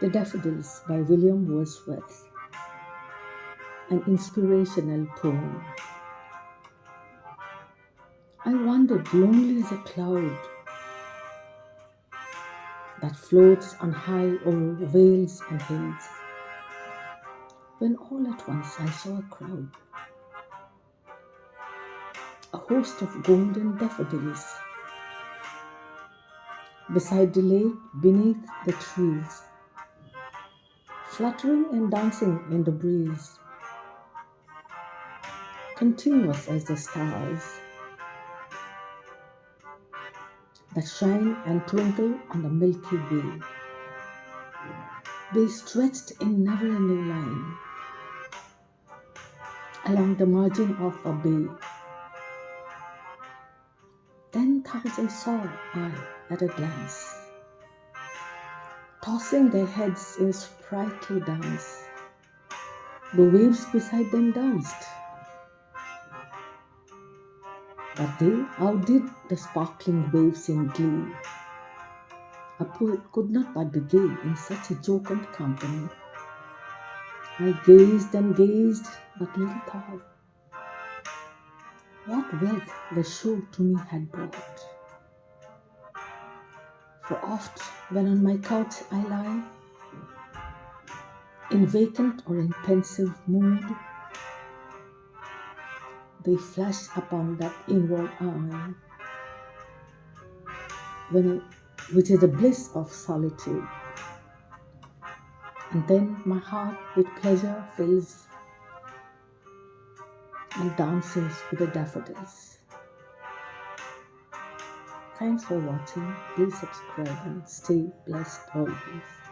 The Daffodils by William Wordsworth, an inspirational poem. I wandered lonely as a cloud that floats on high over vales and hills, when all at once I saw a crowd, a host of golden daffodils, beside the lake beneath the trees, fluttering and dancing in the breeze, continuous as the stars that shine and twinkle on the Milky Way. They stretched in never-ending line along the margin of a bay. 10,000 saw I at a glance, tossing their heads in sprightly dance. The waves beside them danced, but they outdid the sparkling waves in glee. A poet could not but be gay in such a jocund company. I gazed and gazed, but little thought what wealth the show to me had brought. For oft, when on my couch I lie, in vacant or in pensive mood, they flash upon that inward eye, which is the bliss of solitude. And then my heart with pleasure fills and dances with the daffodils. Thanks for watching. Please subscribe and stay blessed always.